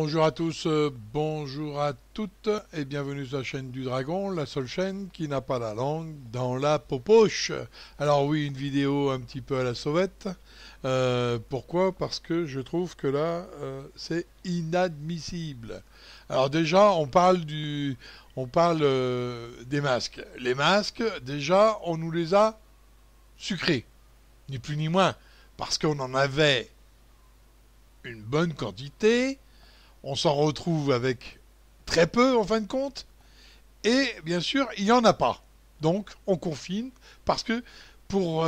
Bonjour à tous, bonjour à toutes et bienvenue sur la chaîne du Dragon, la seule chaîne qui n'a pas la langue dans la popoche. Alors oui, une vidéo un petit peu à la sauvette. Pourquoi? Parce que je trouve que là, c'est inadmissible. Alors déjà, on parle des masques. Les masques, déjà, on nous les a sucrés, ni plus ni moins, parce qu'on en avait une bonne quantité. On s'en retrouve avec très peu en fin de compte, et bien sûr, il n'y en a pas. Donc, on confine, parce que pour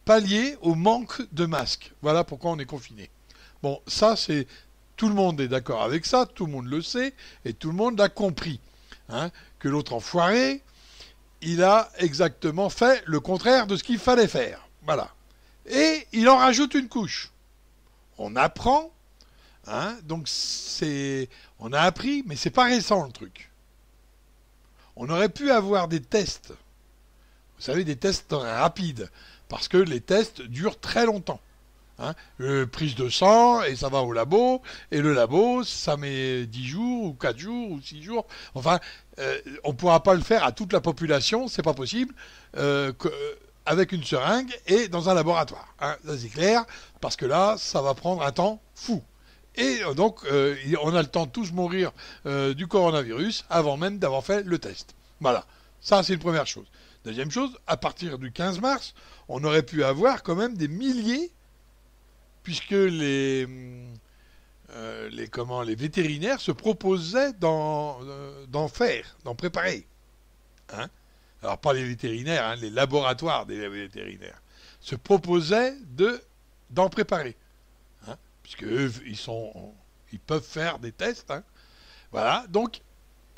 pallier au manque de masques. Voilà pourquoi on est confiné. Bon, ça, c'est... Tout le monde est d'accord avec ça, tout le monde le sait, et tout le monde l'a compris. Hein, que l'autre enfoiré, il a exactement fait le contraire de ce qu'il fallait faire. Voilà. Et il en rajoute une couche. On apprend. Hein, donc on a appris, mais c'est pas récent le truc. On aurait pu avoir des tests, vous savez, des tests rapides, parce que les tests durent très longtemps. Hein, prise de sang et ça va au labo, et le labo ça met 10 jours ou 4 jours ou 6 jours. Enfin, on ne pourra pas le faire à toute la population, c'est pas possible, avec une seringue et dans un laboratoire. Hein, ça c'est clair, parce que là ça va prendre un temps fou. Et donc, on a le temps de tous mourir du coronavirus avant même d'avoir fait le test. Voilà, ça c'est une première chose. Deuxième chose, à partir du 15 mars, on aurait pu avoir quand même des milliers, puisque les vétérinaires se proposaient d'en faire, d'en préparer. Hein, alors pas les vétérinaires, hein, les laboratoires des vétérinaires se proposaient d'en préparer. Hein, puisque eux, ils peuvent faire des tests. Hein. Voilà, donc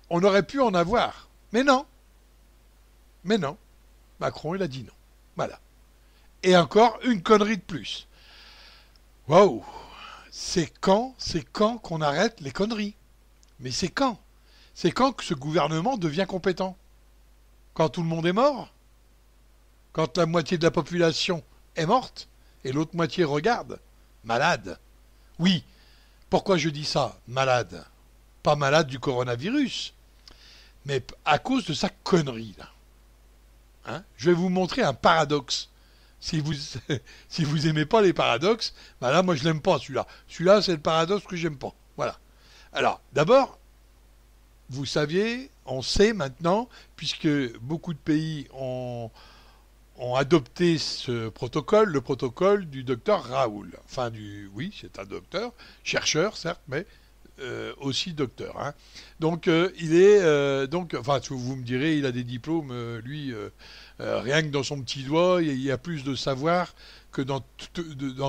on aurait pu en avoir. Mais non. Mais non. Macron, il a dit non. Voilà. Et encore une connerie de plus. Waouh. C'est quand qu'on arrête les conneries? Mais c'est quand? C'est quand que ce gouvernement devient compétent? Quand tout le monde est mort? Quand la moitié de la population est morte? Et l'autre moitié regarde? Malade. Oui, pourquoi je dis ça? Malade. Pas malade du coronavirus, mais à cause de sa connerie, là. Hein, je vais vous montrer un paradoxe. Si vous si vous aimez pas les paradoxes, ben là, moi, je l'aime pas, celui-là. Celui-là, c'est le paradoxe que j'aime pas. Voilà. Alors, d'abord, vous saviez, on sait maintenant, puisque beaucoup de pays ont adopté ce protocole, le protocole du docteur Raoul. Enfin, oui, c'est un docteur, chercheur, certes, mais aussi docteur. Hein. Donc, il est... enfin, vous me direz, il a des diplômes, lui, rien que dans son petit doigt, il y a plus de savoir que dans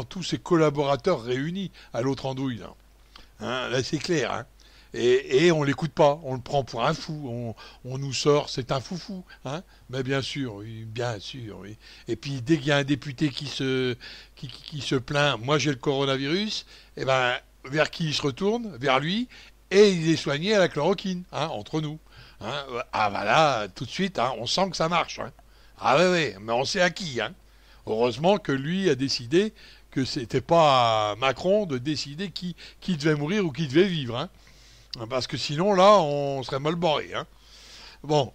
tous ses collaborateurs réunis à l'autre andouille. Là, c'est clair. Hein. Et on l'écoute pas, on le prend pour un fou, on nous sort, c'est un foufou, hein. Mais bien sûr, oui, bien sûr, oui. Et puis dès qu'il y a un député qui se plaint, moi j'ai le coronavirus, et ben vers qui il se retourne? Vers lui, et il est soigné à la chloroquine, hein, entre nous. Hein. Ah voilà, tout de suite, hein, on sent que ça marche. Hein. Ah ouais, mais on sait à qui. Hein. Heureusement que lui a décidé que c'était pas à Macron de décider qui devait mourir ou qui devait vivre. Hein. Parce que sinon, là, on serait mal barré. Hein. Bon,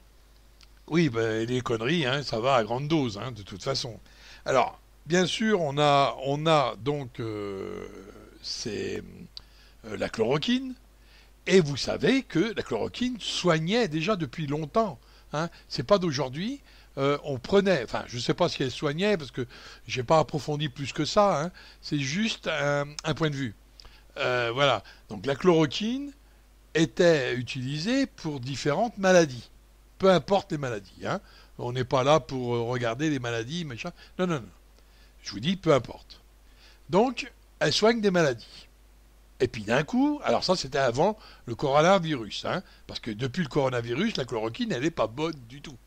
oui, ben, les conneries, hein, ça va à grande dose, hein, de toute façon. Alors, bien sûr, on a donc la chloroquine. Et vous savez que la chloroquine soignait déjà depuis longtemps. Hein. C'est pas d'aujourd'hui. On prenait, enfin, je ne sais pas si elle soignait, parce que j'ai pas approfondi plus que ça. Hein. C'est juste un point de vue. Voilà. Donc la chloroquine était utilisée pour différentes maladies. Peu importe les maladies. Hein. On n'est pas là pour regarder les maladies, machin. Non, non, non. Je vous dis, peu importe. Donc, elle soigne des maladies. Et puis d'un coup, alors ça c'était avant le coronavirus, hein, parce que depuis le coronavirus, la chloroquine, elle n'est pas bonne du tout.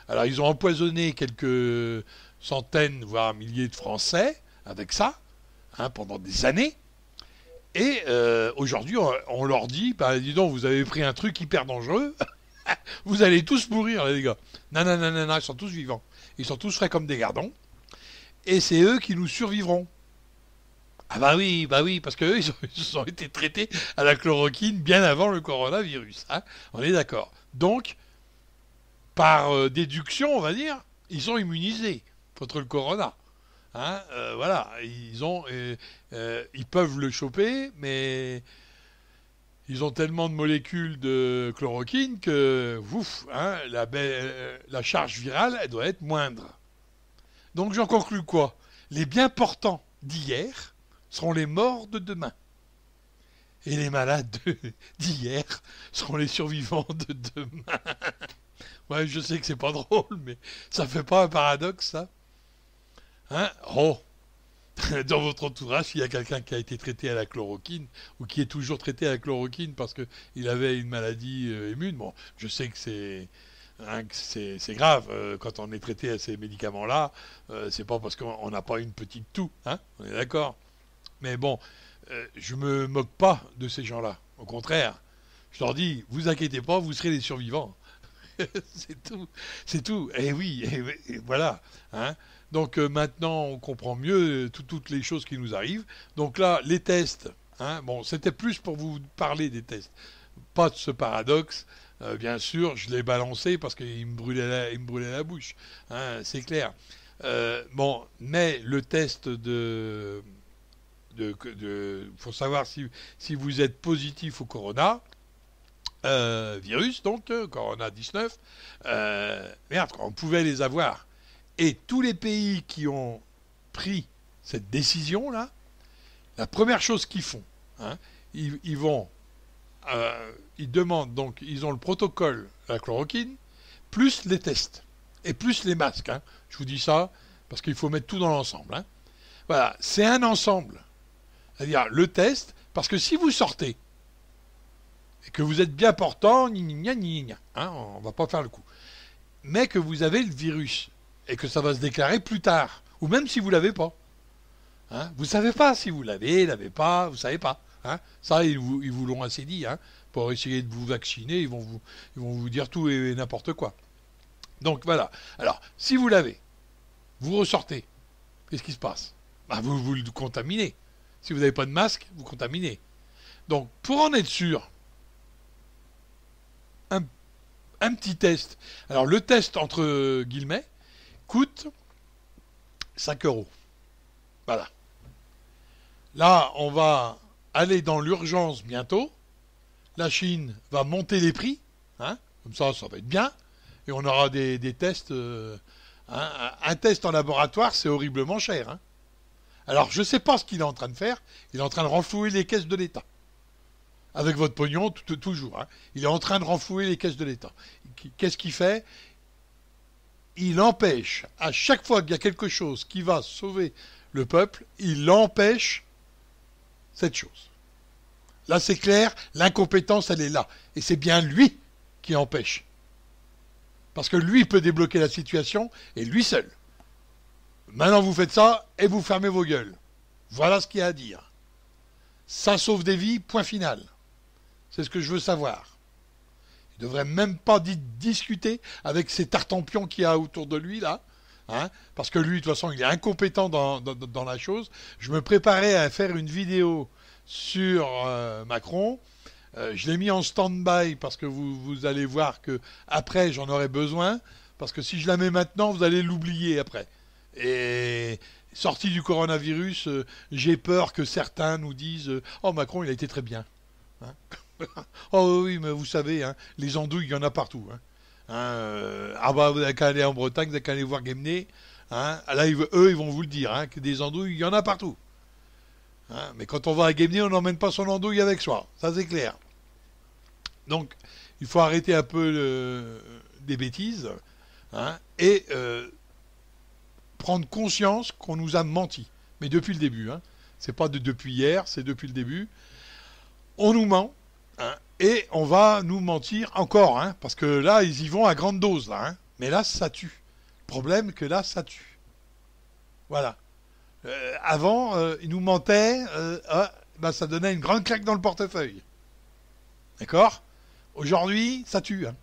Alors ils ont empoisonné quelques centaines, voire milliers de Français avec ça, hein, pendant des années. Et aujourd'hui, on leur dit, bah, dis donc, vous avez pris un truc hyper dangereux, vous allez tous mourir, les gars. Non, non, non, non, non, ils sont tous vivants. Ils sont tous frais comme des gardons. Et c'est eux qui nous survivront. Ah bah oui, parce qu'eux, ils ont été traités à la chloroquine bien avant le coronavirus. Hein, on est d'accord. Donc, par déduction, on va dire, ils sont immunisés contre le corona. Hein, voilà, ils peuvent le choper, mais ils ont tellement de molécules de chloroquine que, ouf, hein, la charge virale, elle doit être moindre. Donc j'en conclus quoi? Les bien portants d'hier seront les morts de demain. Et les malades d'hier seront les survivants de demain. Ouais, je sais que c'est pas drôle, mais ça fait pas un paradoxe, ça? Hein? Oh, dans votre entourage, il y a quelqu'un qui a été traité à la chloroquine ou qui est toujours traité à la chloroquine parce qu'il avait une maladie immune. Bon, je sais que c'est grave quand on est traité à ces médicaments-là. C'est pas parce qu'on n'a pas une petite toux, hein, on est d'accord. Mais bon, je me moque pas de ces gens-là. Au contraire, je leur dis, vous inquiétez pas, vous serez les survivants. C'est tout, c'est tout. Et oui, et voilà. Hein. Donc maintenant, on comprend mieux toutes les choses qui nous arrivent. Donc là, les tests. Hein, bon, c'était plus pour vous parler des tests. Pas de ce paradoxe. Bien sûr, je l'ai balancé parce qu'il il me brûlait la bouche. Hein, c'est clair. Bon, mais le test faut savoir si vous êtes positif au corona, virus, donc Corona 19, merde, on pouvait les avoir. Et tous les pays qui ont pris cette décision-là, la première chose qu'ils font, hein, ils vont, ils demandent, donc ils ont le protocole à la chloroquine, plus les tests, et plus les masques. Hein. Je vous dis ça, parce qu'il faut mettre tout dans l'ensemble. Hein. Voilà, c'est un ensemble. C'est-à-dire le test, parce que si vous sortez, et que vous êtes bien portant, hein, on va pas faire le coup, mais que vous avez le virus, et que ça va se déclarer plus tard, ou même si vous l'avez pas. Hein, vous savez pas si vous l'avez pas, vous savez pas. Hein, ça, ils vous l'ont assez dit. Hein, pour essayer de vous vacciner, ils vont vous dire tout et n'importe quoi. Donc voilà. Alors, si vous l'avez, vous ressortez. Qu'est-ce qui se passe? Bah, vous le contaminez. Si vous n'avez pas de masque, vous contaminez. Donc, pour en être sûr, un, un petit test. Alors, le test, entre guillemets, coûte 5 euros. Voilà. Là, on va aller dans l'urgence bientôt. La Chine va monter les prix. Hein, comme ça va être bien. Et on aura des tests. Hein, un test en laboratoire, c'est horriblement cher. Hein. Alors, je ne sais pas ce qu'il est en train de faire. Il est en train de renflouer les caisses de l'État. Avec votre pognon, toujours. Hein. Il est en train de renflouer les caisses de l'État. Qu'est-ce qu'il fait? Il empêche, à chaque fois qu'il y a quelque chose qui va sauver le peuple, il empêche cette chose. Là, c'est clair, l'incompétence, elle est là. Et c'est bien lui qui empêche. Parce que lui peut débloquer la situation, et lui seul. Maintenant, vous faites ça, et vous fermez vos gueules. Voilà ce qu'il y a à dire. Ça sauve des vies, point final. C'est ce que je veux savoir. Il ne devrait même pas discuter avec ces tartampions qu'il y a autour de lui, là. Hein, parce que lui, de toute façon, il est incompétent dans la chose. Je me préparais à faire une vidéo sur Macron. Je l'ai mis en stand-by parce que vous allez voir que après j'en aurai besoin. Parce que si je la mets maintenant, vous allez l'oublier après. Et sorti du coronavirus, j'ai peur que certains nous disent oh, Macron, il a été très bien. Hein. Oh oui, mais vous savez, hein, les andouilles, il y en a partout. Hein. Ah bah vous n'avez qu'à aller en Bretagne, vous n'avez qu'à aller voir Guémené. Hein. Là, eux, ils vont vous le dire, hein, que des andouilles, il y en a partout. Hein. Mais quand on va à Guémené, on n'emmène pas son andouille avec soi. Ça, c'est clair. Donc, il faut arrêter un peu des bêtises, hein, et prendre conscience qu'on nous a menti. Mais depuis le début. Hein. C'est pas depuis hier, c'est depuis le début. On nous ment. Hein, et on va nous mentir encore, hein, parce que là, ils y vont à grande dose, là. Hein, mais là, ça tue. Le problème, que là, ça tue. Voilà. Avant, ils nous mentaient, ça donnait une grande claque dans le portefeuille. D'accord? Aujourd'hui, ça tue. Hein.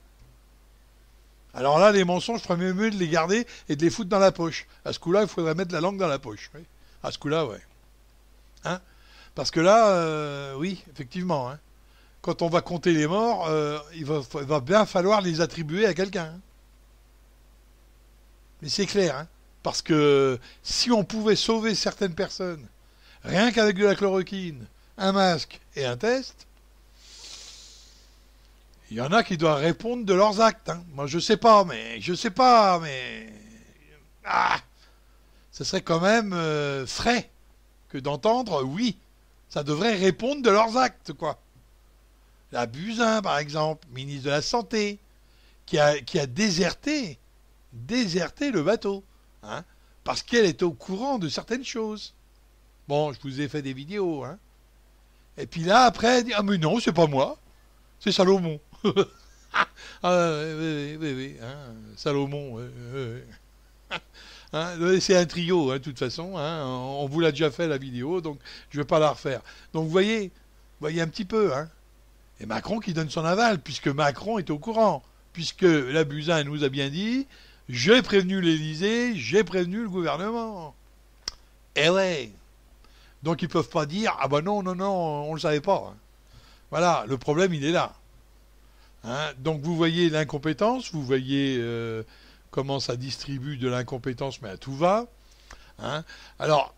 Alors là, les mensonges, je ferais mieux de les garder et de les foutre dans la poche. À ce coup-là, il faudrait mettre la langue dans la poche. Oui. À ce coup-là, ouais. Hein. Parce que là, oui, effectivement, hein, quand on va compter les morts, il va bien falloir les attribuer à quelqu'un. Hein. Mais c'est clair, hein, parce que si on pouvait sauver certaines personnes, rien qu'avec de la chloroquine, un masque et un test, il y en a qui doivent répondre de leurs actes. Hein. Moi, je sais pas, mais ah, ce serait quand même frais que d'entendre, oui, ça devrait répondre de leurs actes, quoi. La Buzyn, par exemple, ministre de la Santé, qui a déserté le bateau, hein, parce qu'elle était au courant de certaines choses. Bon, je vous ai fait des vidéos, hein. Et puis là, après, elle dit, ah mais non, c'est pas moi, c'est Salomon. Ah, oui, oui, oui, oui, hein, Salomon, hein, c'est un trio, hein, de toute façon, hein, on vous l'a déjà fait la vidéo, donc je ne vais pas la refaire. Donc vous voyez un petit peu, hein. Et Macron qui donne son aval, puisque Macron est au courant, puisque la Buzyn nous a bien dit, j'ai prévenu l'Élysée, j'ai prévenu le gouvernement. Eh ouais. Donc ils peuvent pas dire, ah bah non, non, non, on le savait pas. Hein. Voilà, le problème il est là. Hein. Donc vous voyez l'incompétence, vous voyez comment ça distribue de l'incompétence, mais à tout va. Hein. Alors,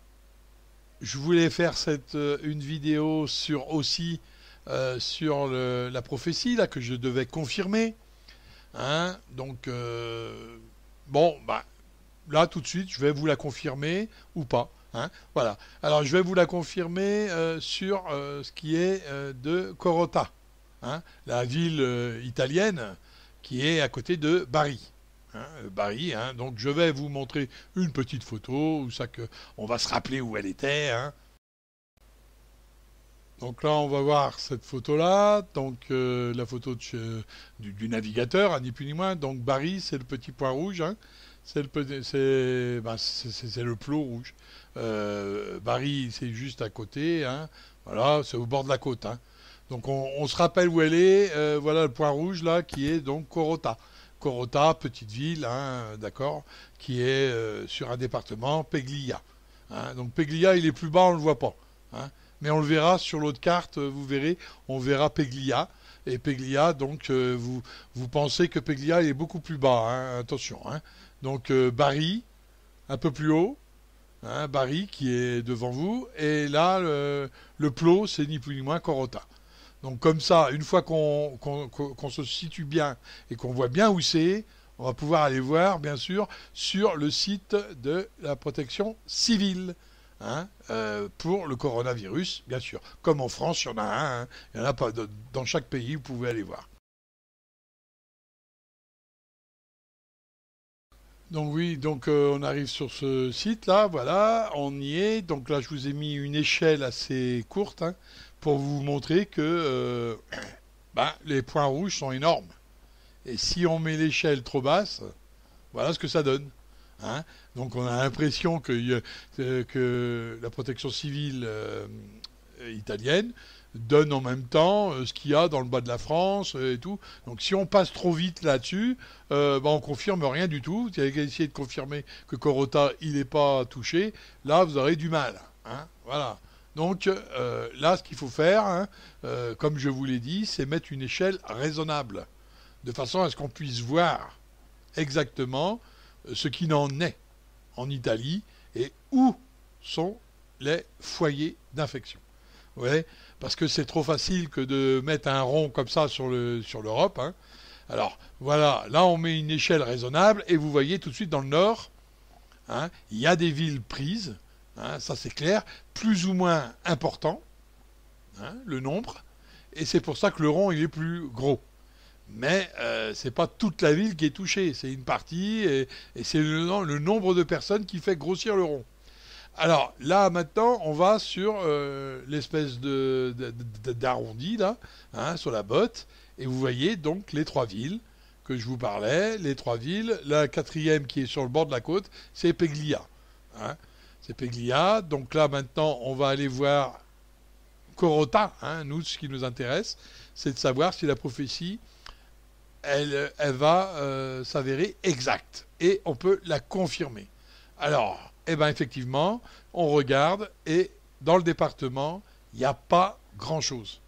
je voulais faire une vidéo sur aussi sur la prophétie là que je devais confirmer. Hein. Donc bon, bah là tout de suite, je vais vous la confirmer ou pas. Hein. Voilà. Alors je vais vous la confirmer sur ce qui est de Corota, hein, la ville italienne qui est à côté de Bari. Hein, Bari, hein. Donc je vais vous montrer une petite photo où ça que on va se rappeler où elle était. Hein. Donc là, on va voir cette photo-là, donc la photo du navigateur, hein, ni plus ni moins. Donc Bari, c'est le petit point rouge, hein. C'est le plot rouge. Bari, c'est juste à côté, hein. Voilà, c'est au bord de la côte. Hein. Donc on se rappelle où elle est. Voilà le point rouge là, qui est donc Corota. Corota, petite ville, hein, d'accord, qui est sur un département, Peglia. Hein. Donc Peglia, il est plus bas, on ne le voit pas. Hein. Mais on le verra sur l'autre carte, vous verrez, on verra Peglia. Et Peglia, donc, vous pensez que Peglia est beaucoup plus bas, hein, attention. Hein. Donc, Bari, un peu plus haut, hein, Bari qui est devant vous. Et là, le plot, c'est ni plus ni moins Corota. Donc, comme ça, une fois qu'on se situe bien et qu'on voit bien où c'est, on va pouvoir aller voir, bien sûr, sur le site de la protection civile. Hein, pour le coronavirus, bien sûr. Comme en France, il y en a un. Hein, il y en a pas dans chaque pays, vous pouvez aller voir. Donc oui, donc on arrive sur ce site-là, voilà, on y est. Donc là, je vous ai mis une échelle assez courte hein, pour vous montrer que ben, les points rouges sont énormes. Et si on met l'échelle trop basse, voilà ce que ça donne. Hein. Donc on a l'impression que la protection civile italienne donne en même temps ce qu'il y a dans le bas de la France et tout. Donc si on passe trop vite là-dessus, bah, on confirme rien du tout. Vous allez essayer de confirmer que Corota il n'est pas touché. Là vous aurez du mal. Hein. Voilà. Donc là ce qu'il faut faire, hein, comme je vous l'ai dit, c'est mettre une échelle raisonnable, de façon à ce qu'on puisse voir exactement ce qui n'en est en Italie et où sont les foyers d'infection. Ouais, parce que c'est trop facile que de mettre un rond comme ça sur l'Europe. Hein. Alors voilà, là on met une échelle raisonnable et vous voyez tout de suite dans le nord, hein, il y a des villes prises, hein, ça c'est clair, plus ou moins important, hein, le nombre, et c'est pour ça que le rond il est plus gros. Mais c'est pas toute la ville qui est touchée, c'est une partie et c'est le nombre de personnes qui fait grossir le rond. Alors là maintenant on va sur l'espèce d'arrondi là, hein, sur la botte, et vous voyez donc les trois villes que je vous parlais, les trois villes. La quatrième qui est sur le bord de la côte, c'est Peglia. Hein, c'est Peglia. Donc là maintenant on va aller voir Corota. Hein, nous ce qui nous intéresse, c'est de savoir si la prophétie elle va s'avérer exacte et on peut la confirmer. Alors, eh ben effectivement, on regarde et dans le département, il n'y a pas grand-chose.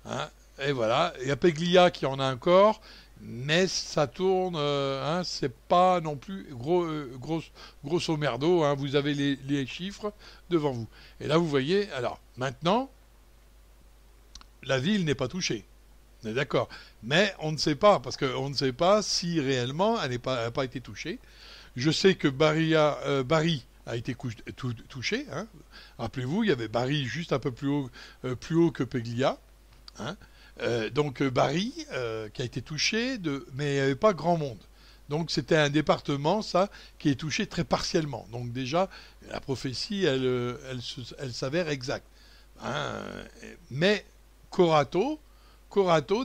Hein. Et voilà, il y a Peglia qui en a encore, mais ça tourne, hein, c'est pas non plus grosso merdo, hein, vous avez les chiffres devant vous. Et là, vous voyez, alors, maintenant, la ville n'est pas touchée. On est d'accord. Mais on ne sait pas, parce qu'on ne sait pas si réellement elle n'a pas été touchée. Je sais que Bari a été touché. Hein. Rappelez-vous, il y avait Bari juste un peu plus haut que Peglia. Hein. Donc Bari qui a été touché, mais il n'y avait pas grand monde. Donc c'était un département, ça, qui est touché très partiellement. Donc déjà, la prophétie, elle s'avère exacte. Hein. Mais Corato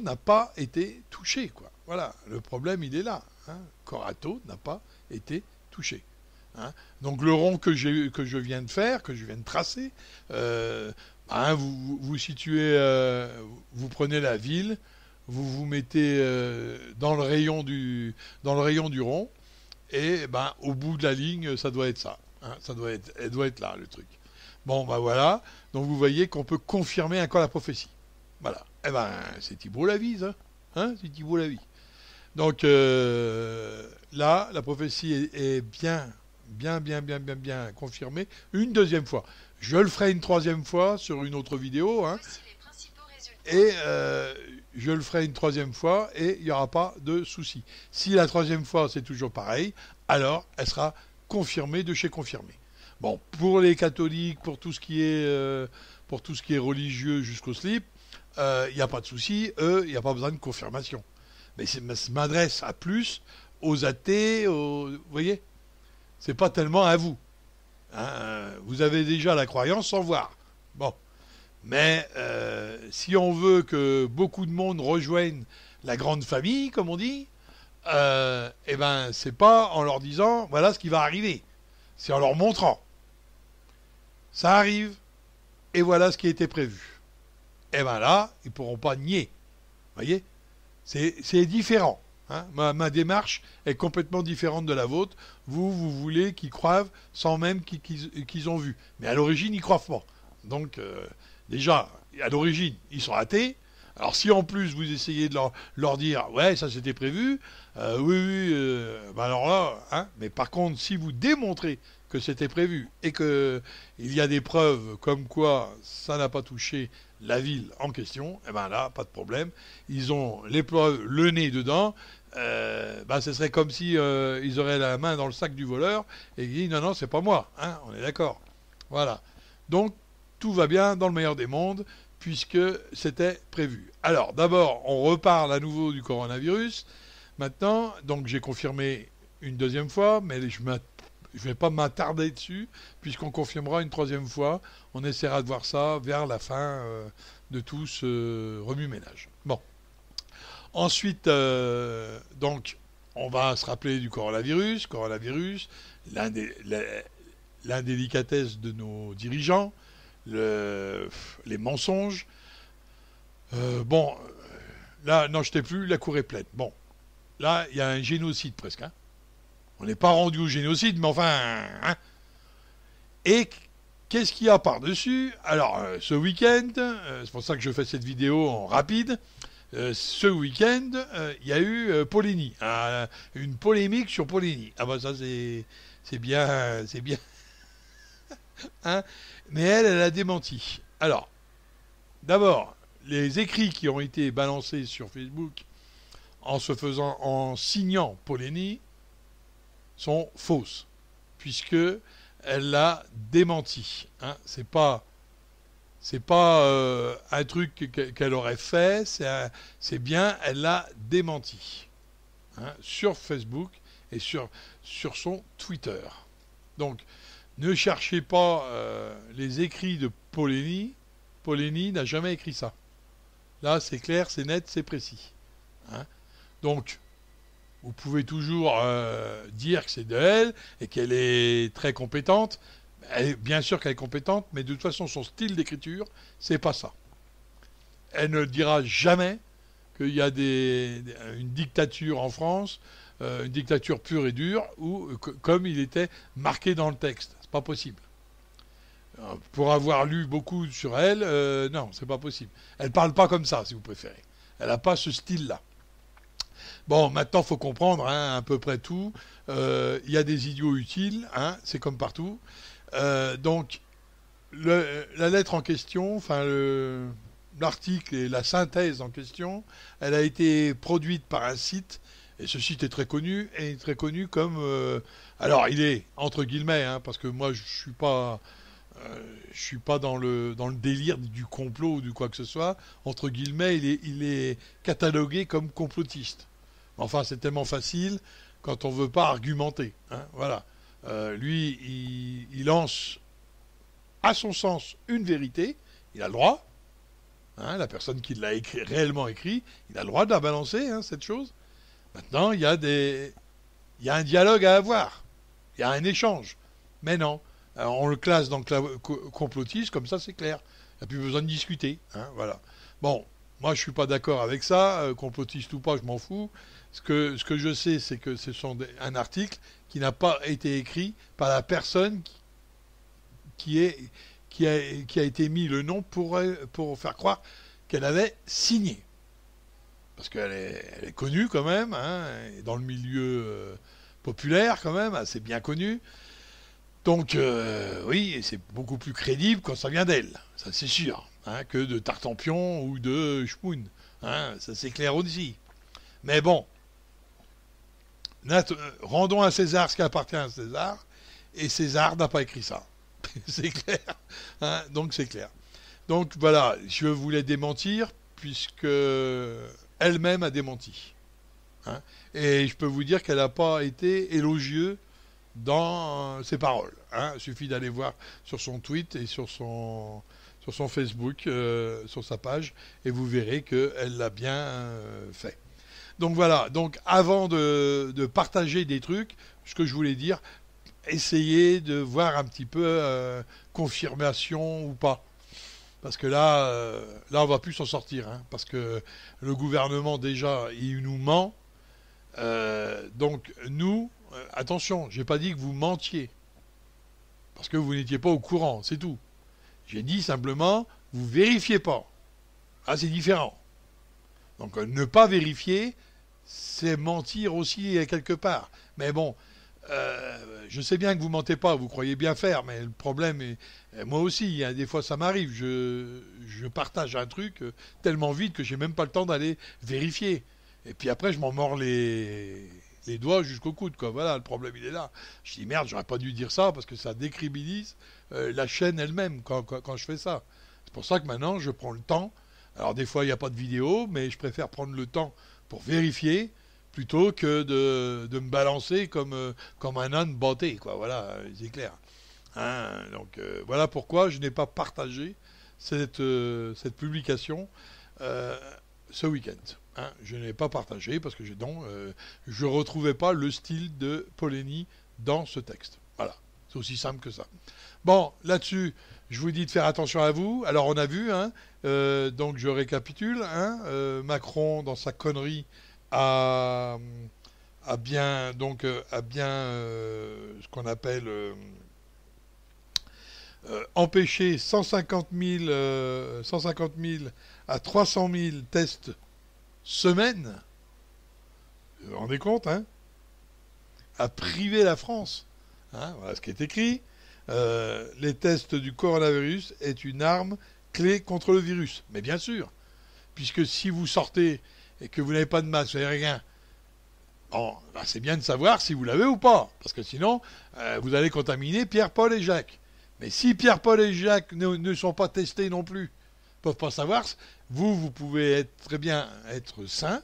n'a pas été touché, quoi. Voilà, le problème, il est là. Hein. Corato n'a pas été touché. Hein. Donc le rond que je viens de faire, que je viens de tracer, hein, vous situez, vous prenez la ville, vous vous mettez dans le rayon du rond, et ben au bout de la ligne, ça doit être ça. Hein, elle doit être là, le truc. Bon, ben voilà. Donc vous voyez qu'on peut confirmer encore la prophétie. Voilà. Eh ben, c'est Thibault la vie, ça. Hein, c'est Thibault la vie. Donc là, la prophétie est bien confirmée. Une deuxième fois. Je le ferai une troisième fois sur une autre vidéo. Hein, et je le ferai une troisième fois et il n'y aura pas de souci. Si la troisième fois c'est toujours pareil, alors elle sera confirmée de chez confirmé. Bon, pour les catholiques, pour tout ce qui est religieux jusqu'au slip, il n'y a pas de souci, eux, il n'y a pas besoin de confirmation. Mais ça m'adresse à plus aux athées, vous voyez, c'est pas tellement à vous. Hein, vous avez déjà la croyance sans voir. Bon, mais si on veut que beaucoup de monde rejoigne la grande famille, comme on dit, eh ben c'est pas en leur disant voilà ce qui va arriver, c'est en leur montrant. Ça arrive et voilà ce qui était prévu. Et ben là, ils ne pourront pas nier. Vous voyez, c'est différent. Hein. Ma démarche est complètement différente de la vôtre. Vous voulez qu'ils croient sans même qu'ils ont vu. Mais à l'origine, ils ne croient pas. Donc, déjà, à l'origine, ils sont athées. Alors, si en plus, vous essayez de leur dire, ouais, ça c'était prévu, oui, ben alors là, hein. Mais par contre, si vous démontrez que c'était prévu et qu'il y a des preuves comme quoi ça n'a pas touché la ville en question, et ben là, pas de problème. Ils ont les preuves, le nez dedans. Ben ce serait comme si ils auraient la main dans le sac du voleur et ils disent non, c'est pas moi. Hein, on est d'accord. Voilà. Donc, tout va bien dans le meilleur des mondes puisque c'était prévu. Alors, d'abord, on reparle à nouveau du coronavirus. Maintenant, donc j'ai confirmé une deuxième fois, mais je ne vais pas m'attarder dessus, puisqu'on confirmera une troisième fois. On essaiera de voir ça vers la fin de tout ce remue-ménage. Bon. Ensuite, donc, on va se rappeler du coronavirus. L'indélicatesse de nos dirigeants, les mensonges. Bon, là, n'en jetez plus, la cour est pleine. Bon, là, il y a un génocide presque. Hein. On n'est pas rendu au génocide, mais enfin... Hein. Et qu'est-ce qu'il y a par-dessus? Alors, ce week-end, c'est pour ça que je fais cette vidéo en rapide, ce week-end, il y a eu Poligny. Une polémique sur Poligny. Ah bah ça, c'est bien... C'est bien. Hein, mais elle a démenti. Alors, d'abord, les écrits qui ont été balancés sur Facebook en signant Poligny sont fausses, puisque elle l'a démenti. Hein. C'est pas un truc qu'elle aurait fait, c'est bien, elle l'a démenti. Hein, sur Facebook et sur son Twitter. Donc, ne cherchez pas les écrits de Poligny. Poligny n'a jamais écrit ça. Là, c'est clair, c'est net, c'est précis. Hein. Donc, vous pouvez toujours dire que c'est de elle et qu'elle est très compétente. Bien sûr qu'elle est compétente, mais de toute façon, son style d'écriture, c'est pas ça. Elle ne dira jamais qu'il y a une dictature en France, une dictature pure et dure, comme il était marqué dans le texte. C'est pas possible. Pour avoir lu beaucoup sur elle, non, c'est pas possible. Elle parle pas comme ça, si vous préférez. Elle n'a pas ce style-là. Bon, maintenant, faut comprendre hein, à peu près tout. Il y a des idiots utiles, hein, c'est comme partout. Donc, la lettre en question, enfin l'article et la synthèse en question, elle a été produite par un site, et ce site est très connu comme... alors, il est, entre guillemets, hein, parce que moi, je suis pas dans le délire du complot ou du quoi que ce soit. Entre guillemets, il est catalogué comme complotiste. Enfin, c'est tellement facile quand on veut pas argumenter. Hein, voilà. Lui, il lance à son sens une vérité. Il a le droit. Hein, la personne qui l'a réellement écrit, il a le droit de la balancer, hein, cette chose. Maintenant, il y a un dialogue à avoir. Il y a un échange. Mais non. Alors, on le classe dans le complotiste, comme ça c'est clair. Il n'y a plus besoin de discuter. Hein, voilà. Bon, moi je suis pas d'accord avec ça, complotiste ou pas, je m'en fous. Ce que je sais, c'est que ce sont un article qui n'a pas été écrit par la personne qui a été mis le nom pour faire croire qu'elle avait signé. Parce elle est connue quand même, hein, et dans le milieu populaire quand même, assez bien connue. Donc, oui, c'est beaucoup plus crédible quand ça vient d'elle, ça c'est sûr, hein, que de Tartampion ou de Schmoun. Hein, ça c'est clair aussi. Mais bon, rendons à César ce qui appartient à César, et César n'a pas écrit ça. C'est clair. Hein, donc c'est clair. Donc voilà, je voulais démentir, puisque elle-même a démenti. Hein, et je peux vous dire qu'elle n'a pas été élogieuse dans ses paroles. Hein. Il suffit d'aller voir sur son tweet et sur son Facebook, sur sa page, et vous verrez qu'elle l'a bien fait. Donc voilà, donc avant de partager des trucs, ce que je voulais dire, essayez de voir un petit peu confirmation ou pas. Parce que là on va plus s'en sortir. Hein, parce que le gouvernement, déjà, il nous ment. Donc nous, attention, j'ai pas dit que vous mentiez. Parce que vous n'étiez pas au courant, c'est tout. J'ai dit simplement, vous vérifiez pas. Ah, c'est différent. Donc ne pas vérifier, c'est mentir aussi quelque part. Mais bon, je sais bien que vous mentez pas, vous croyez bien faire, mais le problème est... Moi aussi, hein, des fois ça m'arrive, je partage un truc tellement vite que j'ai même pas le temps d'aller vérifier. Et puis après, je m'en mords les doigts jusqu'au coude, quoi. Voilà, le problème, il est là. Je dis, merde, j'aurais pas dû dire ça, parce que ça décrédibilise la chaîne elle-même quand je fais ça. C'est pour ça que maintenant, je prends le temps. Alors, des fois, il n'y a pas de vidéo, mais je préfère prendre le temps pour vérifier, plutôt que de me balancer comme un âne botté, quoi. Voilà, c'est clair. Hein, donc, voilà pourquoi je n'ai pas partagé cette publication ce week-end. Hein, je n'ai pas partagé parce que je ne retrouvais pas le style de Polénie dans ce texte. Voilà, c'est aussi simple que ça. Bon, là-dessus, je vous dis de faire attention à vous. Alors, on a vu, hein, donc je récapitule, hein, Macron, dans sa connerie, a bien, ce qu'on appelle empêcher 150 000 à 300 000 tests semaine, vous vous rendez compte, hein, à priver la France. Hein, voilà ce qui est écrit. Les tests du coronavirus est une arme clé contre le virus. Mais bien sûr, puisque si vous sortez et que vous n'avez pas de masque, vous n'avez rien, bon, ben c'est bien de savoir si vous l'avez ou pas. Parce que sinon, vous allez contaminer Pierre, Paul et Jacques. Mais si Pierre, Paul et Jacques ne sont pas testés non plus, ne peuvent pas savoir, vous pouvez très bien être sain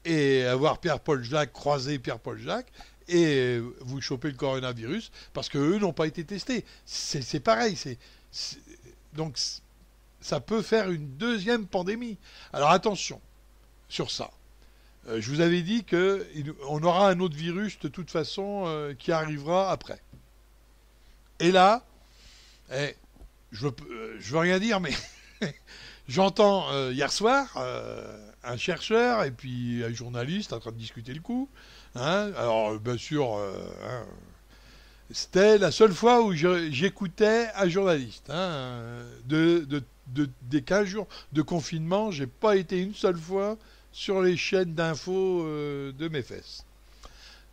et avoir Pierre, Paul, Jacques, croiser Pierre, Paul, Jacques, et vous choper le coronavirus parce qu'eux n'ont pas été testés. C'est pareil. Donc, ça peut faire une deuxième pandémie. Alors attention sur ça. Je vous avais dit qu'on aura un autre virus de toute façon qui arrivera après. Et là, je veux rien dire, mais j'entends hier soir un chercheur et puis un journaliste en train de discuter le coup. Hein, alors, bien sûr, hein, C'était la seule fois où j'écoutais un journaliste. Hein, des 15 jours de confinement, j'ai pas été une seule fois sur les chaînes d'infos de mes fesses.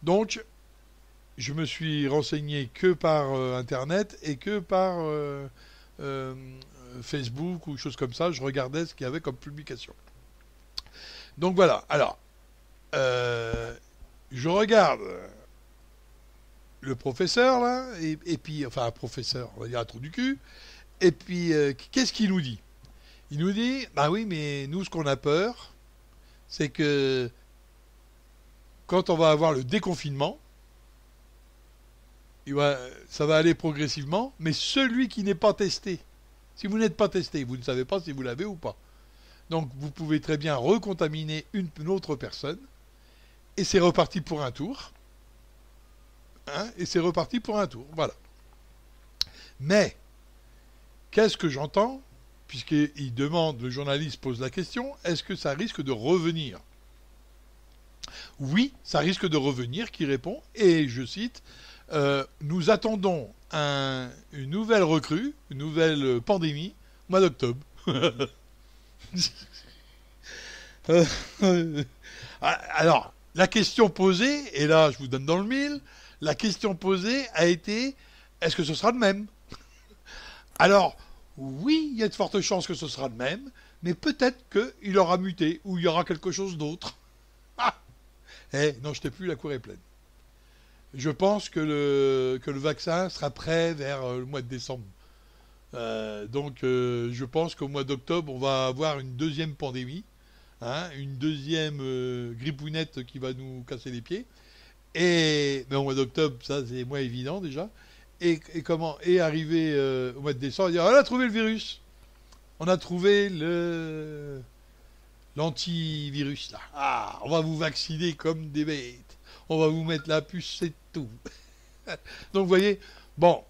Donc, je me suis renseigné que par Internet et que par euh, Facebook ou choses comme ça. Je regardais ce qu'il y avait comme publication. Donc voilà. Alors, euh, je regarde le professeur là, et puis, enfin, un professeur, on va dire un trou du cul. Et puis, qu'est-ce qu'il nous dit? Il nous dit, bah oui, mais nous, ce qu'on a peur, c'est que quand on va avoir le déconfinement, ça va aller progressivement, mais celui qui n'est pas testé, si vous n'êtes pas testé, vous ne savez pas si vous l'avez ou pas. Donc vous pouvez très bien recontaminer une autre personne, et c'est reparti pour un tour. Hein, et c'est reparti pour un tour. Voilà. Mais, qu'est-ce que j'entends? Puisqu'il demande, le journaliste pose la question, est-ce que ça risque de revenir? Oui, ça risque de revenir, qui répond, et je cite, nous attendons une nouvelle recrue, une nouvelle pandémie, au mois d'octobre. Alors, la question posée, et là je vous donne dans le mille, la question posée a été, est-ce que ce sera le même? Alors, oui, il y a de fortes chances que ce sera le même, mais peut-être qu'il aura muté, ou il y aura quelque chose d'autre. Ah. Eh, non, je t'ai plus, la cour est pleine. Je pense que le vaccin sera prêt vers le mois de décembre. Donc, je pense qu'au mois d'octobre, on va avoir une deuxième pandémie, hein, une deuxième grippounette qui va nous casser les pieds. Mais au mois d'octobre, ça c'est moins évident déjà. Et arrivé au mois de décembre, on va dire, on a trouvé le virus. On a trouvé l'antivirus là. Ah, on va vous vacciner comme des bêtes. On va vous mettre la puce, c'est tout. Donc vous voyez, bon,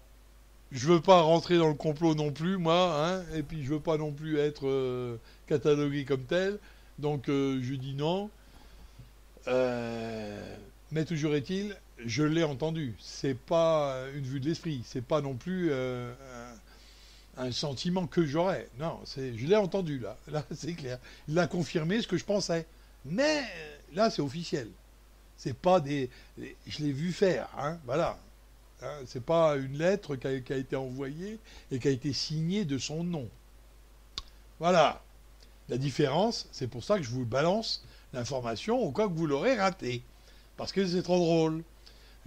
je veux pas rentrer dans le complot non plus, moi, hein, et puis je veux pas non plus être catalogué comme tel. Donc je dis non. Mais toujours est-il, je l'ai entendu. C'est pas une vue de l'esprit. C'est pas non plus un sentiment que j'aurais. Non, je l'ai entendu là. Là, c'est clair. Il a confirmé ce que je pensais. Mais là, c'est officiel. C'est pas je l'ai vu faire. Hein, voilà. Hein, c'est pas une lettre qui a été envoyée et qui a été signée de son nom. Voilà. La différence, c'est pour ça que je vous balance l'information au cas que vous l'aurez raté. Parce que c'est trop drôle.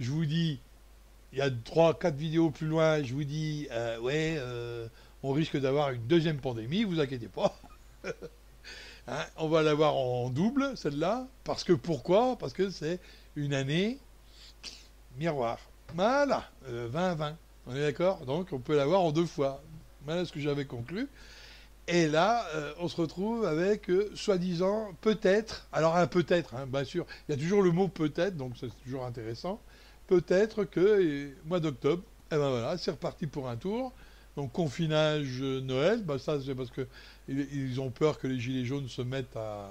Je vous dis, il y a 3-4 vidéos plus loin, je vous dis, on risque d'avoir une deuxième pandémie, vous inquiétez pas. Hein, on va l'avoir en double, celle-là. Parce que pourquoi? Parce que c'est une année miroir. Voilà, 20-20. On est d'accord? Donc on peut l'avoir en deux fois. Voilà ce que j'avais conclu. Et là, on se retrouve avec, soi-disant, peut-être, alors un peut-être, hein, bien sûr, il y a toujours le mot peut-être, donc c'est toujours intéressant, peut-être que, mois d'octobre, eh ben voilà, c'est reparti pour un tour. Donc confinage Noël, ben ça c'est parce que ils ont peur que les gilets jaunes se mettent à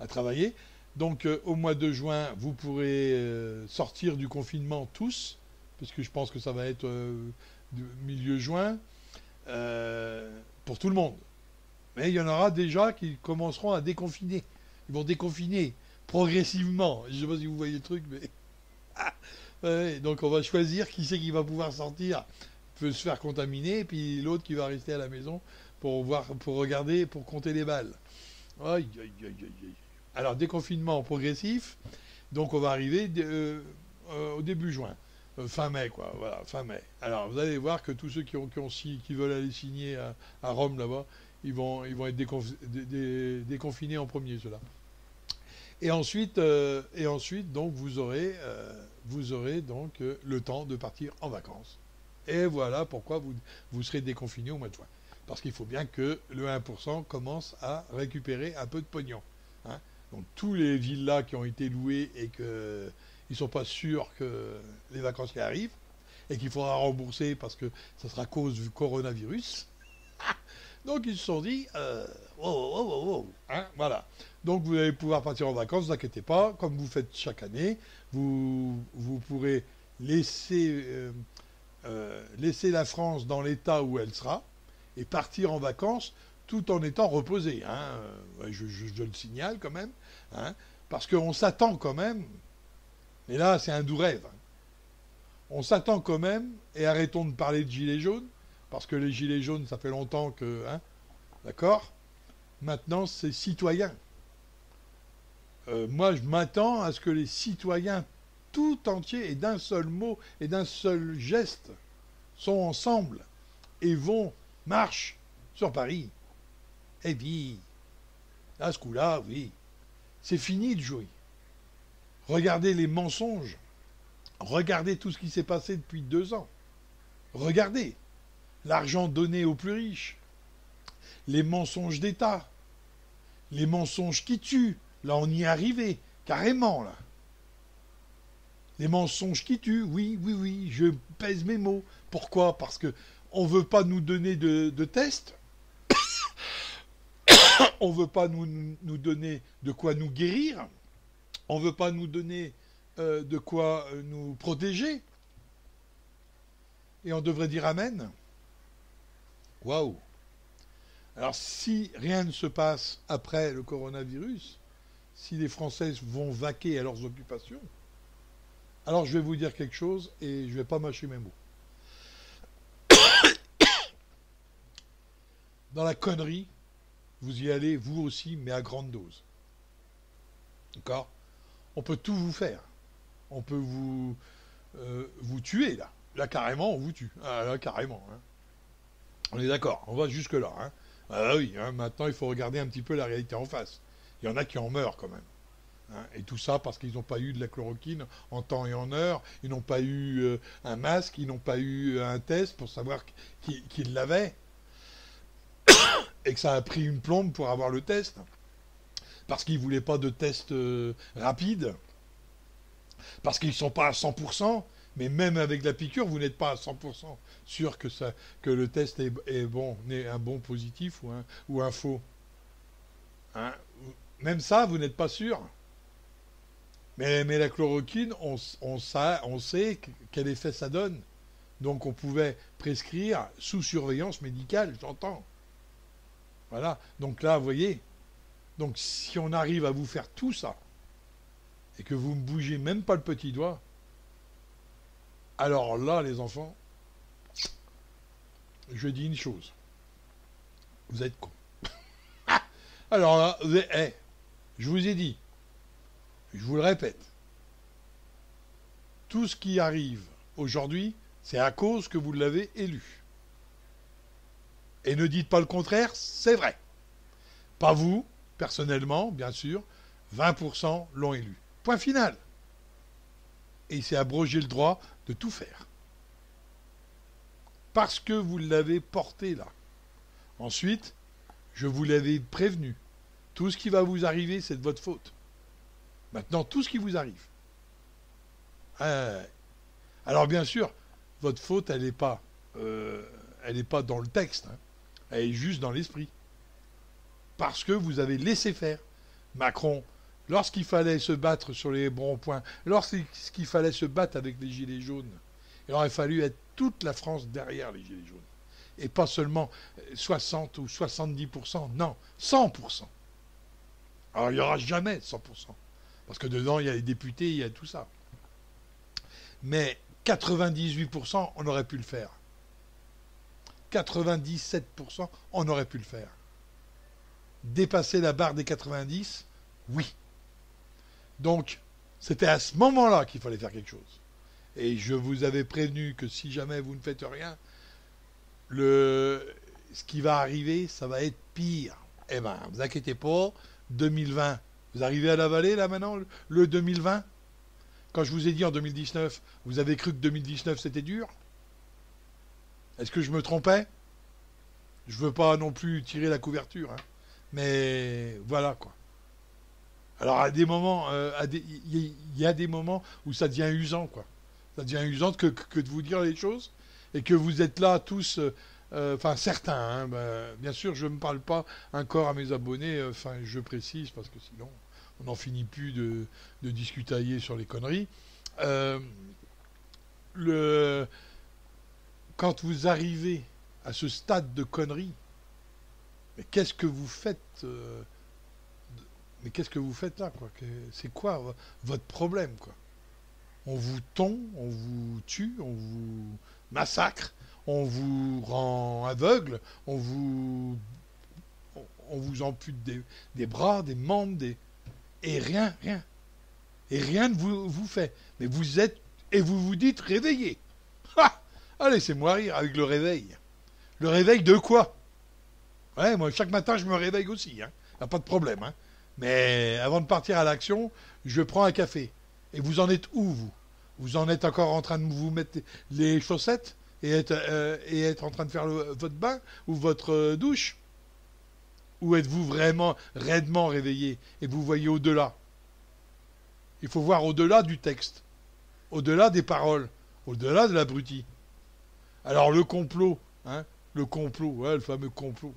travailler. Donc au mois de juin, vous pourrez sortir du confinement tous, parce que je pense que ça va être milieu juin. Pour tout le monde. Mais il y en aura déjà qui commenceront à déconfiner. Ils vont déconfiner progressivement. Je ne sais pas si vous voyez le truc, mais... Ah, ouais, donc on va choisir qui c'est qui va pouvoir sortir, peut se faire contaminer, et puis l'autre qui va rester à la maison pour voir, pour regarder, pour compter les balles. Aïe, aïe, aïe, aïe, aïe. Alors déconfinement progressif, donc on va arriver au début juin. Fin mai, quoi. Voilà, fin mai. Alors, vous allez voir que tous ceux qui veulent aller signer à Rome, là-bas, ils vont être déconfinés en premier, ceux-là. Et ensuite, donc, vous aurez donc le temps de partir en vacances. Et voilà pourquoi vous serez déconfinés au mois de juin. Parce qu'il faut bien que le 1% commence à récupérer un peu de pognon. Hein. Donc, tous les villas qui ont été louées et que... ils ne sont pas sûrs que les vacances qui arrivent et qu'il faudra rembourser parce que ça sera à cause du coronavirus. Donc ils se sont dit, hein, voilà. Donc vous allez pouvoir partir en vacances, ne vous inquiétez pas, comme vous faites chaque année, vous pourrez laisser la France dans l'état où elle sera et partir en vacances tout en étant reposé. Hein. Je le signale quand même, hein, parce qu'on s'attend quand même, et là c'est un doux rêve, hein. On s'attend quand même, et arrêtons de parler de gilets jaunes, parce que les gilets jaunes, ça fait longtemps que... Hein, d'accord. Maintenant, c'est citoyen. Moi, je m'attends à ce que les citoyens tout entiers, et d'un seul mot, et d'un seul geste, sont ensemble, et marchent sur Paris. Et puis, à ce coup-là, oui, c'est fini de jouer. Regardez les mensonges. Regardez tout ce qui s'est passé depuis 2 ans. Regardez l'argent donné aux plus riches, les mensonges d'État, les mensonges qui tuent. Là, on y est arrivé, carrément, là. Les mensonges qui tuent, oui, oui, oui, je pèse mes mots. Pourquoi? Parce que on ne veut pas nous donner de tests, on ne veut pas nous donner de quoi nous guérir, on ne veut pas nous donner de quoi nous protéger. Et on devrait dire Amen. Waouh! Alors si rien ne se passe après le coronavirus, si les Français vont vaquer à leurs occupations, alors je vais vous dire quelque chose et je ne vais pas mâcher mes mots. Dans la connerie, vous y allez, vous aussi, mais à grande dose. D'accord? On peut tout vous faire. On peut vous tuer, là. Là, carrément, on vous tue. Ah, là, carrément. Hein. On est d'accord, on va jusque-là. Hein. Ah oui, hein, maintenant, il faut regarder un petit peu la réalité en face. Il y en a qui en meurent, quand même. Hein. Et tout ça parce qu'ils n'ont pas eu de la chloroquine en temps et en heure, ils n'ont pas eu un masque, ils n'ont pas eu un test pour savoir qu'ils l'avaient. Et que ça a pris une plombe pour avoir le test. Parce qu'ils ne voulaient pas de test rapide. Parce qu'ils ne sont pas à 100%. Mais même avec la piqûre, vous n'êtes pas à 100% sûr que le test est bon, n'est un bon positif ou un faux. Hein? Même ça, vous n'êtes pas sûr. Mais la chloroquine, on sait quel effet ça donne. Donc on pouvait prescrire sous surveillance médicale, j'entends. Voilà. Donc là, vous voyez. Donc si on arrive à vous faire tout ça, et que vous ne bougez même pas le petit doigt, alors là, les enfants, je dis une chose. Vous êtes cons. Alors là, je vous ai dit, je vous le répète, tout ce qui arrive aujourd'hui, c'est à cause que vous l'avez élu. Et ne dites pas le contraire, c'est vrai. Pas vous, personnellement, bien sûr, 20% l'ont élu. Point final. Et il s'est abrogé le droit de tout faire. Parce que vous l'avez porté là. Ensuite, je vous l'avais prévenu. Tout ce qui va vous arriver, c'est de votre faute. Maintenant, tout ce qui vous arrive. Alors bien sûr, votre faute, elle n'est pas dans le texte. Hein. Elle est juste dans l'esprit. Parce que vous avez laissé faire. Macron, lorsqu'il fallait se battre sur les ronds-points, lorsqu'il fallait se battre avec les gilets jaunes, il aurait fallu être toute la France derrière les gilets jaunes. Et pas seulement 60 ou 70%, non, 100%. Alors il n'y aura jamais 100%. Parce que dedans, il y a les députés, il y a tout ça. Mais 98%, on aurait pu le faire. 97%, on aurait pu le faire. Dépasser la barre des 90, oui. Donc, c'était à ce moment-là qu'il fallait faire quelque chose. Et je vous avais prévenu que si jamais vous ne faites rien, ce qui va arriver, ça va être pire. Eh ben, vous inquiétez pas, 2020, vous arrivez à la vallée là maintenant, le 2020? Quand je vous ai dit en 2019, vous avez cru que 2019 c'était dur? Est-ce que je me trompais? Je veux pas non plus tirer la couverture, hein. Mais voilà quoi. Alors à des moments, il y a des moments où ça devient usant quoi. Ça devient usant que de vous dire les choses et que vous êtes là tous, enfin certains. Hein, bien sûr, je ne parle pas encore à mes abonnés. Enfin, je précise parce que sinon on n'en finit plus de discutailler sur les conneries. le, quand vous arrivez à ce stade de connerie, mais qu'est-ce que vous faites mais qu'est-ce que vous faites là, quoi? C'est quoi votre problème, quoi? On vous tond, on vous tue, on vous massacre, on vous rend aveugle, on vous ampute des bras, des membres, et rien. Et rien ne vous fait. Mais vous êtes, et vous vous dites réveillé. Ah, allez, c'est moi rire avec le réveil. Le réveil de quoi? Ouais, moi, chaque matin, je me réveille aussi, hein. Y a pas de problème, hein. Mais avant de partir à l'action, je prends un café. Et vous en êtes où, vous? Vous en êtes encore en train de vous mettre les chaussettes et être en train de faire votre bain ou votre douche? Ou êtes-vous vraiment raidement réveillé et vous voyez au-delà? Il faut voir au-delà du texte, au-delà des paroles, au-delà de l'abruti. Alors le complot, hein, ouais, le fameux complot,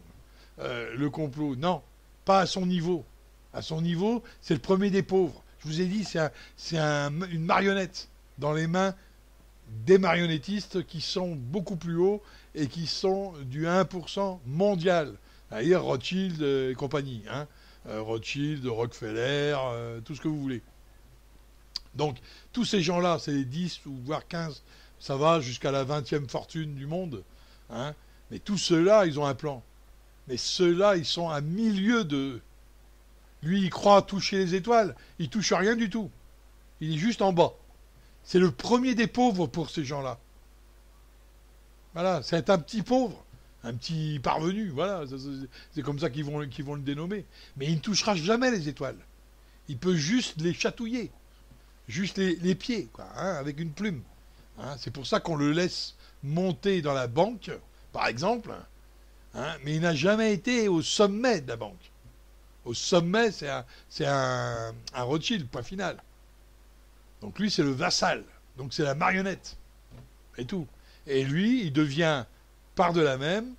le complot, non, pas à son niveau. À son niveau, c'est le premier des pauvres. Je vous ai dit, c'est une marionnette dans les mains des marionnettistes qui sont beaucoup plus hauts et qui sont du 1% mondial. C'est-à-dire Rothschild et compagnie. Hein. Rothschild, Rockefeller, tout ce que vous voulez. Donc, tous ces gens-là, c'est les 10 ou voire 15, ça va jusqu'à la 20e fortune du monde. Hein. Mais tous ceux-là, ils ont un plan. Mais ceux-là, ils sont à milieu de... Lui, il croit toucher les étoiles. Il touche rien du tout. Il est juste en bas. C'est le premier des pauvres pour ces gens-là. Voilà, c'est un petit pauvre, un petit parvenu, voilà, c'est comme ça qu'ils vont le dénommer. Mais il ne touchera jamais les étoiles. Il peut juste les chatouiller, juste les pieds, quoi, hein, avec une plume. Hein, c'est pour ça qu'on le laisse monter dans la banque, par exemple, hein, mais il n'a jamais été au sommet de la banque. Au sommet, c'est un Rothschild, point final. Donc lui, c'est le vassal. Donc c'est la marionnette. Et tout. Et lui, il devient, par-delà même,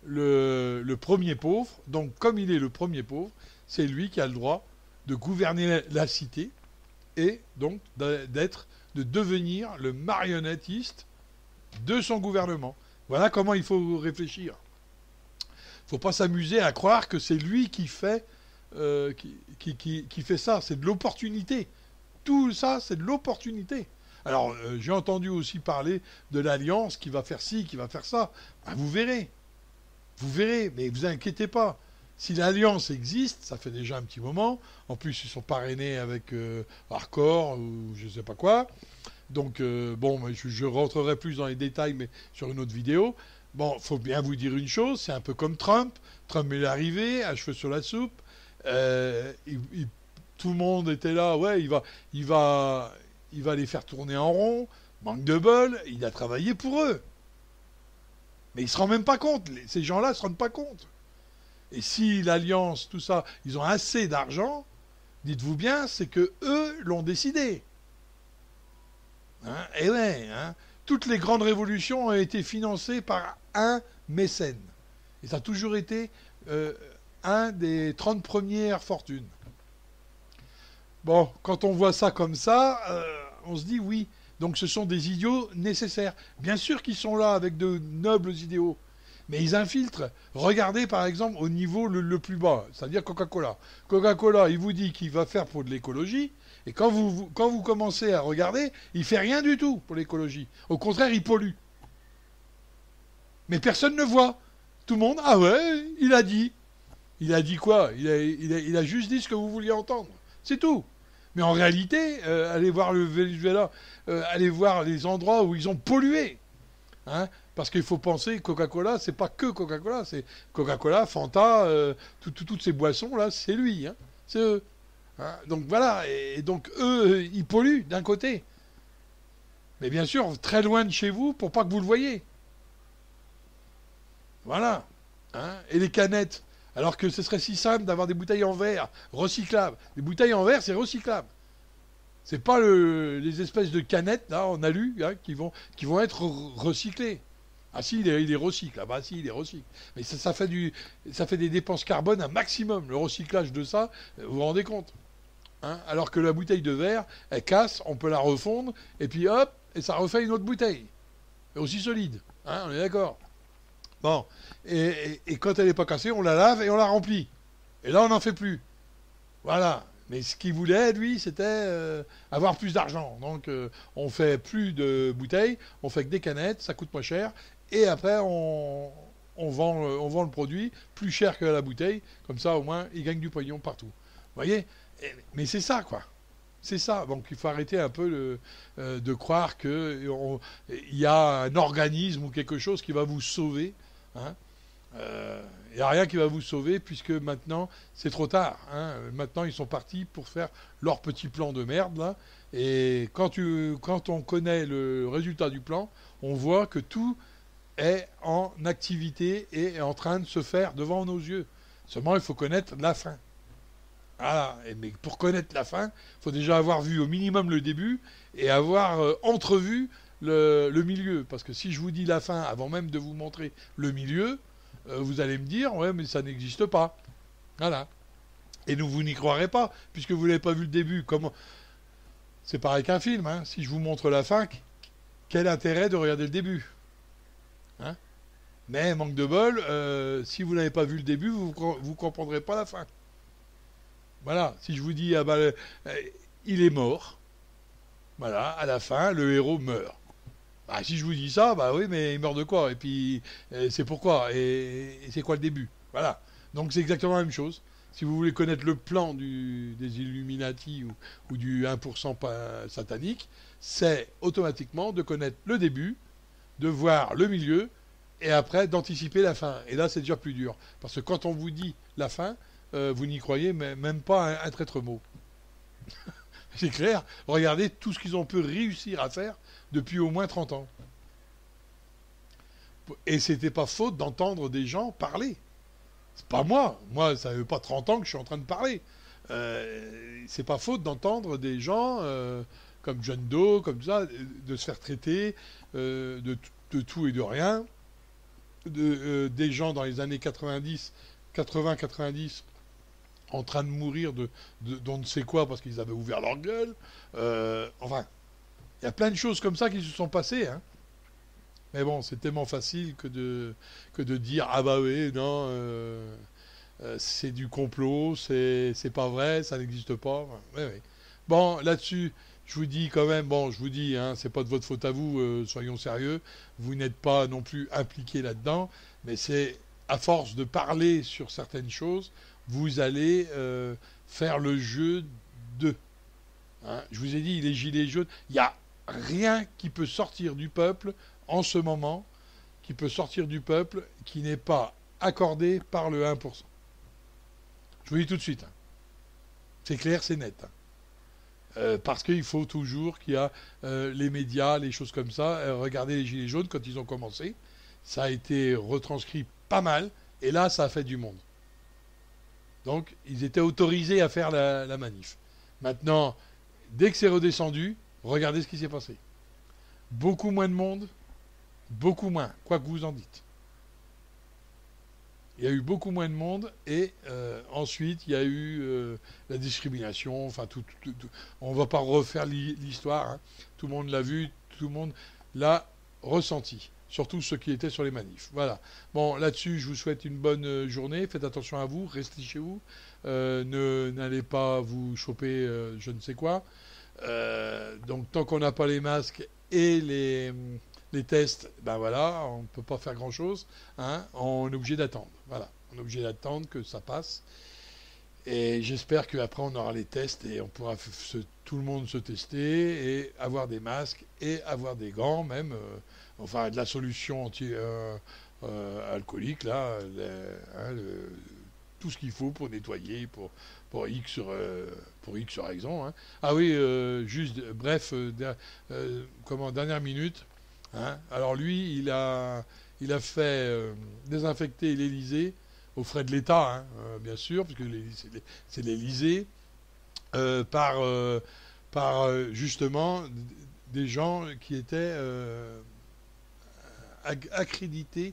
le premier pauvre. Donc comme il est le premier pauvre, c'est lui qui a le droit de gouverner la cité et donc de devenir le marionnettiste de son gouvernement. Voilà comment il faut réfléchir. Il ne faut pas s'amuser à croire que c'est lui qui fait, qui fait ça. C'est de l'opportunité. Tout ça, c'est de l'opportunité. Alors, j'ai entendu aussi parler de l'Alliance qui va faire ci, qui va faire ça. Ben, vous verrez. Vous verrez, mais vous inquiétez pas. Si l'Alliance existe, ça fait déjà un petit moment. En plus, ils sont parrainés avec Hardcore ou je ne sais pas quoi. Donc, bon, je rentrerai plus dans les détails, mais sur une autre vidéo. Bon, faut bien vous dire une chose, c'est un peu comme Trump. Trump est arrivé, à cheveux sur la soupe. Tout le monde était là, ouais, il va les faire tourner en rond. Manque de bol, il a travaillé pour eux. Mais ils se rendent même pas compte. Ces gens-là se rendent pas compte. Et si l'Alliance, tout ça, ils ont assez d'argent, dites-vous bien, c'est que eux l'ont décidé. Hein, et ouais, hein, toutes les grandes révolutions ont été financées par un mécène. Et ça a toujours été un des 30 premières fortunes. Bon, quand on voit ça comme ça, on se dit oui. Donc ce sont des idiots nécessaires. Bien sûr qu'ils sont là avec de nobles idéaux. Mais ils infiltrent. Regardez par exemple au niveau le plus bas, c'est-à-dire Coca-Cola. Coca-Cola, il vous dit qu'il va faire pour de l'écologie. Et quand vous commencez à regarder, il fait rien du tout pour l'écologie. Au contraire, il pollue. Mais personne ne voit. Tout le monde, ah ouais, il a dit. Il a dit quoi? Il a juste dit ce que vous vouliez entendre. C'est tout. Mais en réalité, allez voir le Venezuela, allez voir les endroits où ils ont pollué. Hein, parce qu'il faut penser, Coca-Cola, c'est pas que Coca-Cola, c'est Coca-Cola, Fanta, toutes ces boissons-là, c'est lui. Hein, c'est eux. Hein, donc voilà, et donc eux, ils polluent d'un côté. Mais bien sûr, très loin de chez vous pour pas que vous le voyez. Voilà. Hein, et les canettes. Alors que ce serait si simple d'avoir des bouteilles en verre recyclables. Les bouteilles en verre, c'est recyclable. C'est pas les espèces de canettes, là, en alu, hein, qui vont être recyclées. Ah si, il les recycle. Ah bah si, il les recycle. Mais ça fait des dépenses carbone un maximum. Le recyclage de ça, vous vous rendez compte, hein, alors que la bouteille de verre, elle casse, on peut la refondre, et puis hop, et ça refait une autre bouteille, aussi solide, hein, on est d'accord. Bon, et quand elle n'est pas cassée, on la lave et on la remplit. Et là, on n'en fait plus. Voilà. Mais ce qu'il voulait, lui, c'était avoir plus d'argent. Donc, on fait plus de bouteilles, on fait que des canettes, ça coûte moins cher. Et après, on vend le produit plus cher que la bouteille. Comme ça, au moins, il gagne du pognon partout. Vous voyez? Mais c'est ça, quoi. C'est ça. Donc, il faut arrêter un peu de croire qu'il y a un organisme ou quelque chose qui va vous sauver. Hein. Il n'y a rien qui va vous sauver puisque maintenant c'est trop tard. Hein. Maintenant ils sont partis pour faire leur petit plan de merde là. Et quand on connaît le résultat du plan, on voit que tout est en activité et est en train de se faire devant nos yeux. Seulement il faut connaître la fin. Voilà. Mais pour connaître la fin, il faut déjà avoir vu au minimum le début et avoir entrevu le milieu. Parce que si je vous dis la fin avant même de vous montrer le milieu, vous allez me dire, ouais, mais ça n'existe pas. Voilà. Et vous n'y croirez pas, puisque vous n'avez pas vu le début. Comment... C'est pareil qu'un film. Hein. Si je vous montre la fin, quel intérêt de regarder le début, hein. Mais, manque de bol, si vous n'avez pas vu le début, vous ne comprendrez pas la fin. Voilà. Si je vous dis, ah bah, il est mort, voilà, à la fin, le héros meurt. Bah, si je vous dis ça, bah oui, mais il meurt de quoi? Et puis, c'est pourquoi? Et c'est quoi le début? Voilà. Donc c'est exactement la même chose. Si vous voulez connaître le plan des Illuminati ou du 1% satanique, c'est automatiquement de connaître le début, de voir le milieu, et après d'anticiper la fin. Et là, c'est déjà plus dur. Parce que quand on vous dit la fin, vous n'y croyez même pas un traître mot. C'est clair. Regardez tout ce qu'ils ont pu réussir à faire depuis au moins 30 ans. Et c'était pas faute d'entendre des gens parler. C'est pas moi. Moi, ça fait pas 30 ans que je suis en train de parler. C'est pas faute d'entendre des gens comme John Doe, comme ça, de se faire traiter de tout et de rien. Des gens dans les années 90, 80-90, en train de mourir d'on ne sait quoi parce qu'ils avaient ouvert leur gueule. Enfin, il y a plein de choses comme ça qui se sont passées. Hein. Mais bon, c'est tellement facile que de dire ah bah oui, non, c'est du complot, c'est pas vrai, ça n'existe pas. Ouais, ouais. Bon, là-dessus, je vous dis quand même, bon, je vous dis, hein, c'est pas de votre faute à vous, soyons sérieux. Vous n'êtes pas non plus impliqué là-dedans, mais c'est à force de parler sur certaines choses, vous allez faire le jeu de. Hein. Je vous ai dit, les gilets jaunes, il n'y a rien qui peut sortir du peuple en ce moment, qui peut sortir du peuple, qui n'est pas accordé par le 1%. Je vous dis tout de suite. Hein. C'est clair, c'est net. Hein. Parce qu'il faut toujours qu'il y a les médias, les choses comme ça. Regardez les gilets jaunes quand ils ont commencé. Ça a été retranscrit pas mal. Et là, ça a fait du monde. Donc, ils étaient autorisés à faire la manif. Maintenant, dès que c'est redescendu, regardez ce qui s'est passé. Beaucoup moins de monde, beaucoup moins, quoi que vous en dites. Il y a eu beaucoup moins de monde et ensuite il y a eu la discrimination, enfin tout. On ne va pas refaire l'histoire, hein. Tout le monde l'a vu, tout le monde l'a ressenti, surtout ceux qui étaient sur les manifs. Voilà. Bon, là-dessus, je vous souhaite une bonne journée, faites attention à vous, restez chez vous, n'allez pas vous choper je ne sais quoi. Donc tant qu'on n'a pas les masques et les tests, ben voilà, on ne peut pas faire grand-chose. Hein, on est obligé d'attendre. Voilà, on est obligé d'attendre que ça passe. Et j'espère qu'après, on aura les tests et on pourra tout le monde se tester et avoir des masques et avoir des gants même. Enfin, de la solution anti-alcoolique, là, tout ce qu'il faut pour nettoyer, pour X raison. Hein. Ah oui, juste, bref, dernière minute. Hein. Alors lui, il a fait désinfecter l'Élysée aux frais de l'État, hein, bien sûr, parce que c'est l'Élysée, par justement des gens qui étaient accrédités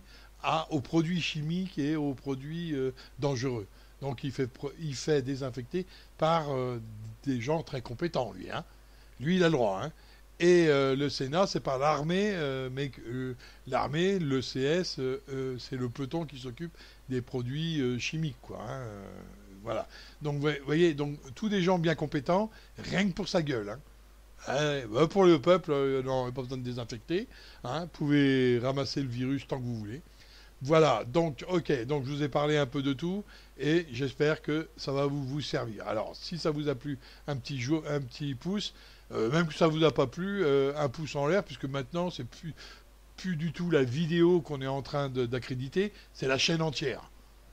aux produits chimiques et aux produits dangereux. Donc il fait désinfecter par des gens très compétents, lui. Hein. Lui, il a le droit. Hein. Et le Sénat, c'est par l'armée, mais l'armée, le CS, c'est le peloton qui s'occupe des produits chimiques, quoi. Hein, voilà. Donc, vous voyez, donc tous des gens bien compétents, rien que pour sa gueule. Hein. Pour le peuple, non, pas besoin de désinfecter. Hein, vous pouvez ramasser le virus tant que vous voulez. Voilà, donc ok, donc je vous ai parlé un peu de tout et j'espère que ça va vous servir. Alors, si ça vous a plu, un petit pouce, même que ça vous a pas plu, un pouce en l'air, puisque maintenant c'est plus du tout la vidéo qu'on est en train d'accréditer, c'est la chaîne entière.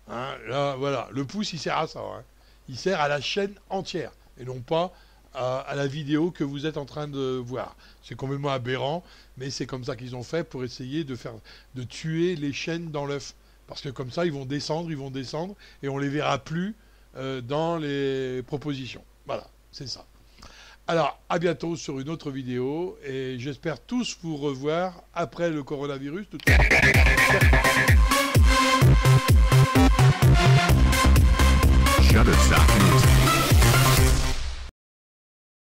Hein, là, voilà, le pouce il sert à ça, hein. Il sert à la chaîne entière et non pas à la vidéo que vous êtes en train de voir. C'est complètement aberrant, mais c'est comme ça qu'ils ont fait pour essayer de tuer les chaînes dans l'œuf. Parce que comme ça, ils vont descendre, et on les verra plus dans les propositions. Voilà, c'est ça. Alors, à bientôt sur une autre vidéo, et j'espère tous vous revoir après le coronavirus. Shutterstock Music.